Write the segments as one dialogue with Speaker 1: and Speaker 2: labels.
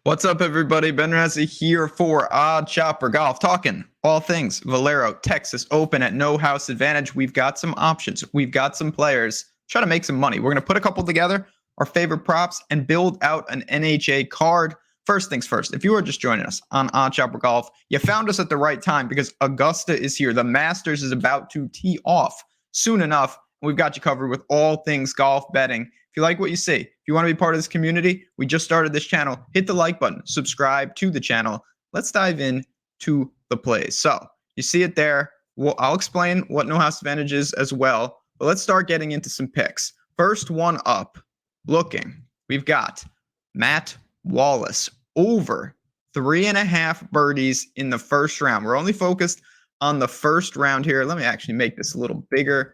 Speaker 1: What's up, everybody? Ben Razzie here for Odd Chopper Golf, talking all things Valero Texas Open at no house advantage. We've got some options. We've got some players. Try to make some money. We're going to put a couple together, our favorite props, and build out an NHA card. First things first, if you are just joining us on Odd Chopper Golf, you found us at the right time because Augusta is here. The Masters is about to tee off soon enough. We've got you covered with all things golf betting. If you like what you see, if you want to be part of this community, we just started this channel. Hit the like button, subscribe to the channel. Let's dive in to the plays. So you see it there. Well, I'll explain what no house advantage is as well. But let's start getting into some picks. First one up, we've got Matt Wallace over 3.5 birdies in the first round. We're only focused on the first round here. Let me actually make this a little bigger.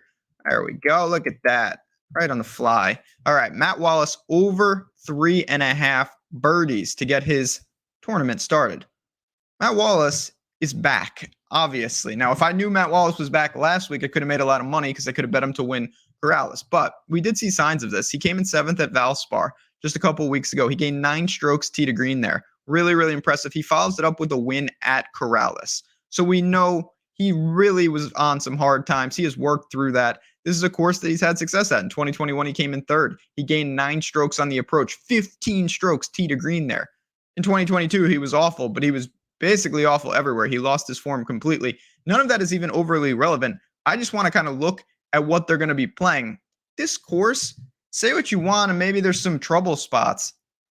Speaker 1: There we go. Look at that. Right on the fly. All right, Matt Wallace over 3.5 birdies to get his tournament started. Matt Wallace is back, obviously. Now, if I knew Matt Wallace was back last week, I could have made a lot of money because I could have bet him to win Corrales. But we did see signs of this. He came in 7th at Valspar just a couple of weeks ago. He gained 9 strokes tee to green there. Really, really impressive. He follows it up with a win at Corrales. So we know he really was on some hard times. He has worked through that. This is a course that he's had success at. In 2021, he came in 3rd. He gained 9 strokes on the approach, 15 strokes tee to green there. In 2022, he was awful, but he was basically awful everywhere. He lost his form completely. None of that is even overly relevant. I just want to kind of look at what they're going to be playing. This course, say what you want, and maybe there's some trouble spots,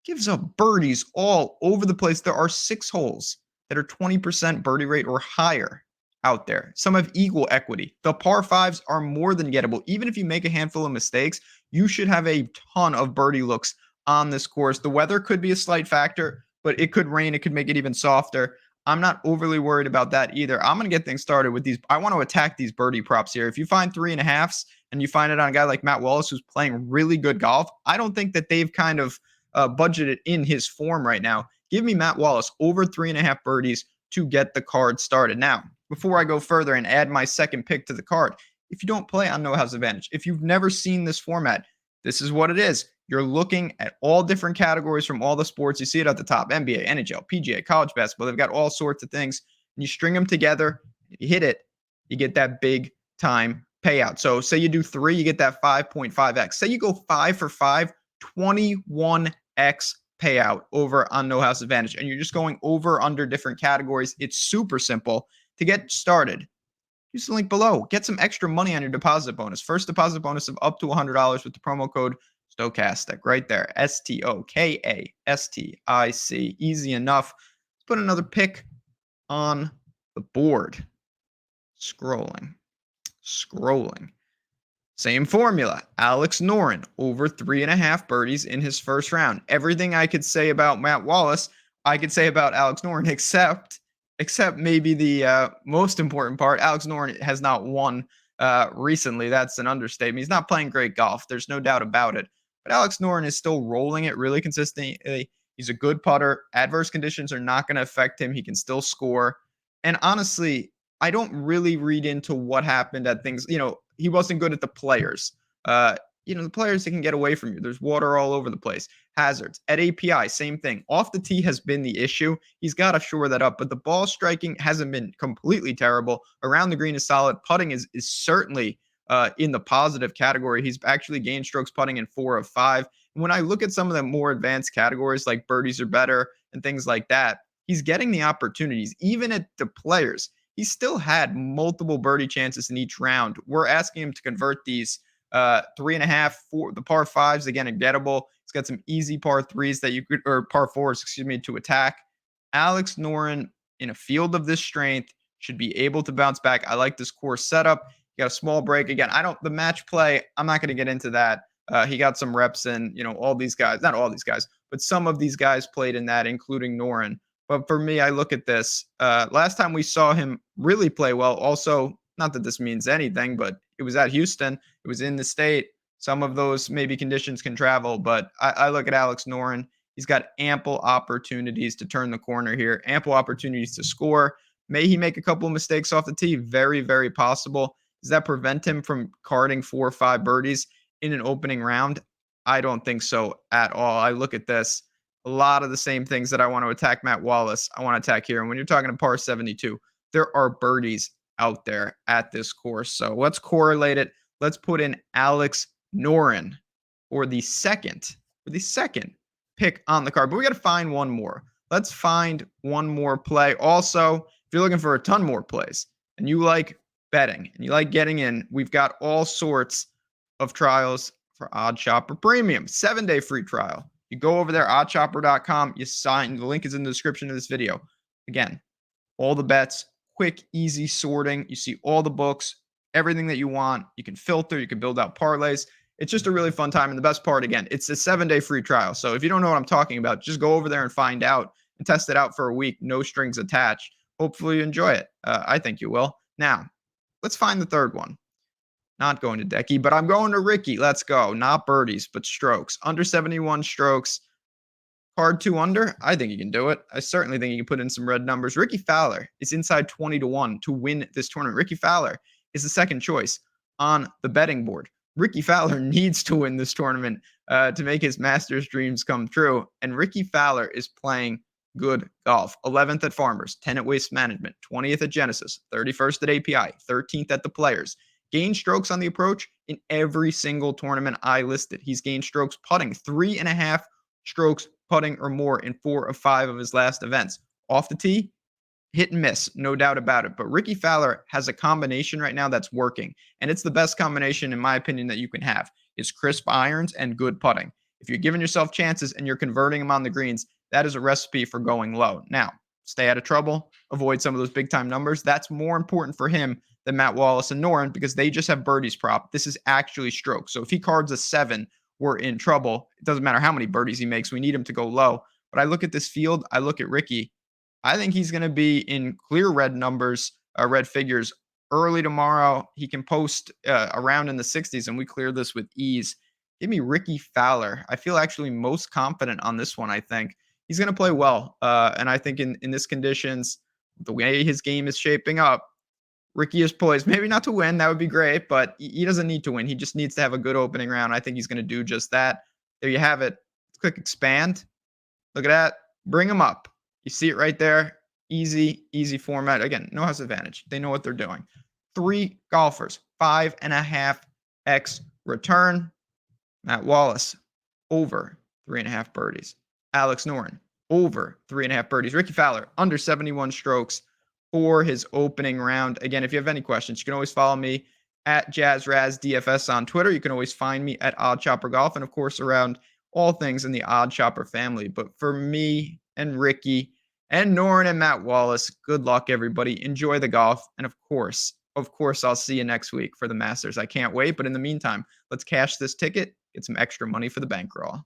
Speaker 1: gives up birdies all over the place. There are 6 holes that are 20% birdie rate or higher out there. Some have equal equity. The par 5s are more than gettable. Even if you make a handful of mistakes, you should have a ton of birdie looks on this course. The weather could be a slight factor, but it could rain. It could make it even softer. I'm not overly worried about that either. I'm going to get things started with these. I want to attack these birdie props here. If you find 3.5s and you find it on a guy like Matt Wallace who's playing really good golf, I don't think that they've kind of budgeted in his form right now. Give me Matt Wallace over 3.5 birdies to get the card started. Now, before I go further and add my second pick to the card, if you don't play on No House Advantage, if you've never seen this format, this is what it is. You're looking at all different categories from all the sports. You see it at the top: NBA, NHL, PGA, college basketball. They've got all sorts of things. And you string them together, you hit it, you get that big time payout. So say you do 3, you get that 5.5x. Say you go 5 for 5, 21x payout over on No House Advantage. And you're just going over under different categories. It's super simple. To get started, use the link below. Get some extra money on your deposit bonus. First deposit bonus of up to $100 with the promo code Stokastic right there. Stokastic. Easy enough. Let's put another pick on the board. Scrolling. Same formula. Alex Noren over 3.5 birdies in his first round. Everything I could say about Matt Wallace, I could say about Alex Noren, except maybe the most important part. Alex Noren has not won recently. That's an understatement. He's not playing great golf. There's no doubt about it. But Alex Noren is still rolling it really consistently. He's a good putter. Adverse conditions are not going to affect him. He can still score. And honestly, I don't really read into what happened at things. He wasn't good at the players. The players that can get away from you. There's water all over the place. Hazards. At API, same thing. Off the tee has been the issue. He's got to shore that up. But the ball striking hasn't been completely terrible. Around the green is solid. Putting is certainly in the positive category. He's actually gained strokes putting in 4 of 5. And when I look at some of the more advanced categories like birdies are better and things like that, he's getting the opportunities. Even at the players, he still had multiple birdie chances in each round. We're asking him to convert these 3.5, 4, the par 5s, again, are gettable. He's got some easy par 3s that you could, or par 4s, to attack. Alex Noren, in a field of this strength, should be able to bounce back. I like this course setup. He got a small break. Again, the match play, I'm not going to get into that. He got some reps in, all these guys, not all these guys, but some of these guys played in that, including Noren. But for me, I look at this. Last time we saw him really play well, also, not that this means anything, but it was at Houston. It was in the state. Some of those maybe conditions can travel, but I look at Alex Noren. He's got ample opportunities to turn the corner here, ample opportunities to score. May he make a couple of mistakes off the tee? Very, very possible. Does that prevent him from carding 4 or 5 birdies in an opening round? I don't think so at all. I look at this. A lot of the same things that I want to attack Matt Wallace, I want to attack here. And when you're talking to par 72, there are birdies out there at this course. So let's correlate it. Let's put in Alex Noren for the second pick on the card. But we got to find one more. Let's find one more play. Also, if you're looking for a ton more plays and you like betting and you like getting in, we've got all sorts of trials for Odd Chopper Premium. 7-day free trial. You go over there, oddchopper.com, you sign. The link is in the description of this video. Again, all the bets, quick, easy sorting. You see all the books, everything that you want. You can filter, you can build out parlays. It's just a really fun time. And the best part, again, it's a 7-day free trial. So if you don't know what I'm talking about, just go over there and find out and test it out for a week. No strings attached. Hopefully you enjoy it. I think you will. Now, let's find the third one. Not going to Decky, but I'm going to Rickie. Let's go. Not birdies, but strokes. Under 71 strokes. Card 2 under. I think he can do it. I certainly think he can put in some red numbers. Rickie Fowler is inside 20-1 to win this tournament. Rickie Fowler is the second choice on the betting board. Rickie Fowler needs to win this tournament to make his Masters dreams come true. And Rickie Fowler is playing good golf. 11th at Farmers, 10 at Waste Management, 20th at Genesis, 31st at API, 13th at the Players. Gained strokes on the approach in every single tournament I listed. He's gained strokes putting, 3.5 strokes putting or more in 4 of 5 of his last events. Off the tee, hit and miss, no doubt about it. But Rickie Fowler has a combination right now that's working. And it's the best combination, in my opinion, that you can have. Is crisp irons and good putting. If you're giving yourself chances and you're converting them on the greens, that is a recipe for going low. Now, stay out of trouble, avoid some of those big-time numbers. That's more important for him than Matt Wallace and Noren because they just have birdies prop. This is actually strokes. So if he cards a 7, we're in trouble. It doesn't matter how many birdies he makes. We need him to go low. But I look at this field. I look at Rickie. I think he's going to be in clear red numbers, red figures early tomorrow. He can post around in the 60s, and we clear this with ease. Give me Rickie Fowler. I feel actually most confident on this one, I think. He's going to play well. And I think in this conditions, the way his game is shaping up, Rickie is poised. Maybe not to win. That would be great, but he doesn't need to win. He just needs to have a good opening round. I think he's going to do just that. There you have it. Let's click expand. Look at that. Bring him up. You see it right there. Easy, easy format. Again, no house advantage. They know what they're doing. 3 golfers, 5.5x return. Matt Wallace, over 3.5 birdies. Alex Noren, over 3.5 birdies. Rickie Fowler, under 71 strokes for his opening round. Again, if you have any questions, you can always follow me at JazzRazDFS on Twitter. You can always find me at Odd Chopper Golf and, of course, around all things in the Odd Chopper family. But for me and Rickie and Noren and Matt Wallace, good luck, everybody. Enjoy the golf. And, of course, I'll see you next week for the Masters. I can't wait. But in the meantime, let's cash this ticket, get some extra money for the bankroll.